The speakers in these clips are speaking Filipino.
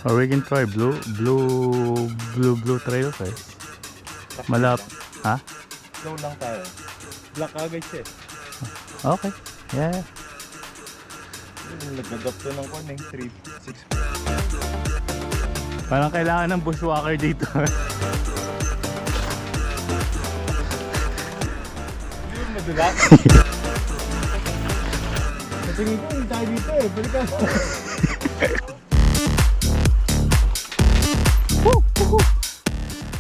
Or we can try blue trail eh. Malap. Ha? Slow lang tayo. Black agad siya eh. Okay. Yeah. Nag-adapt to ng kon eh. 3, 6. Parang kailangan ng bushwhacker dito. Hindi yung madulas. Natingin ko hindi tayo dito eh. Balikan.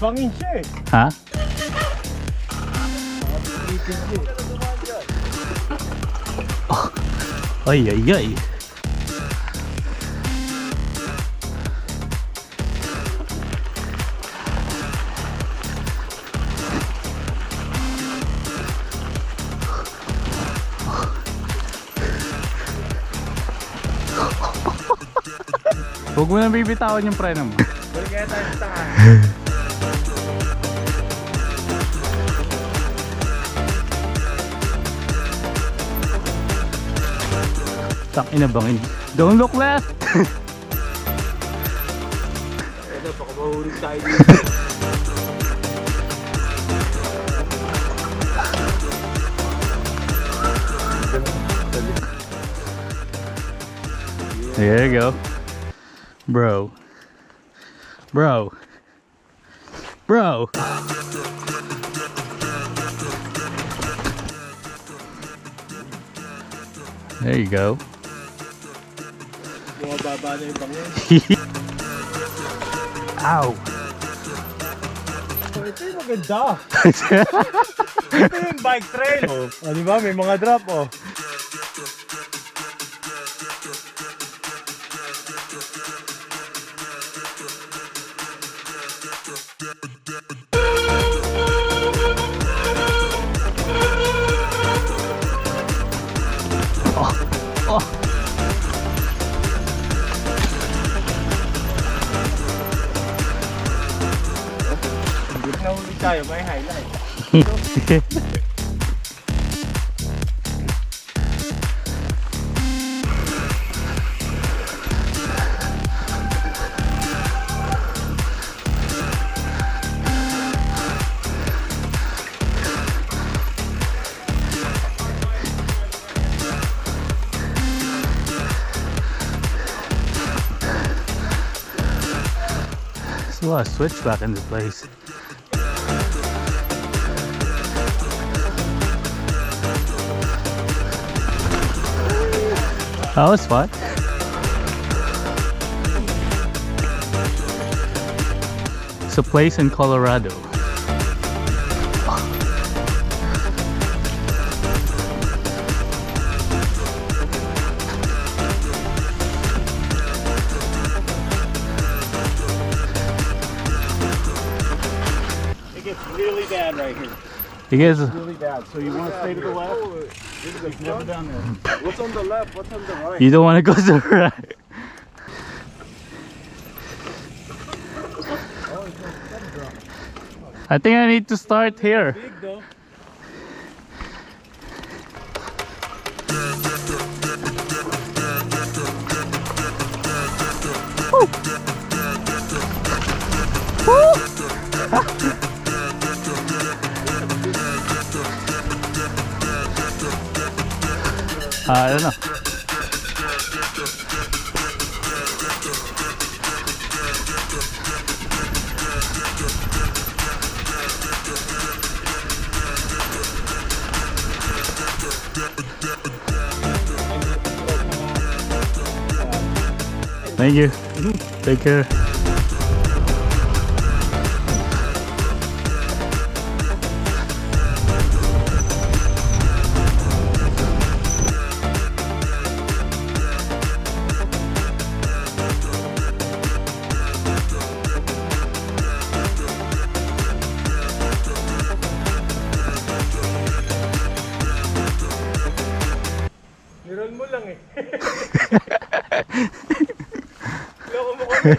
Bangin siya eh. Ha? Ay ay ay. Huwag mo nang bibitawan yung preno mo. Balik kaya tayo sa tanga. Tangina bangin. Don't look left! Ito, baka mahulog tayo dito. There you go. Bro. Bro. Bro. There you go. Bumababa na yung bangin. Ow. So, ito yung maganda. Ito yung bike trail. Oh, di ba? May mga drop oh. Oh. Hindi na huli tayo, may highlight. There's a lot of switchback in this place. That was fun. It's a place in Colorado. It gets really bad right here. You guys, Really bad. So you want to stay to the left? You've never done this. What's on the left? What's on the right? you don't want to go to the right. I think I need to start here. Big though. I don't know. Thank you. Take care. Niroll mo lang eh. Loko mo kami.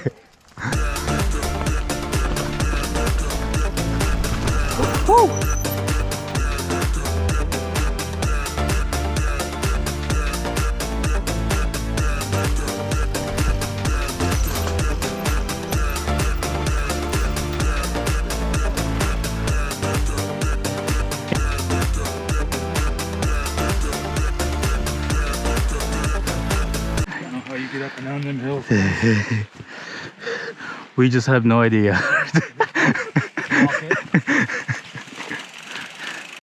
Woo! Oh, you get up and down them hills. We just have no idea.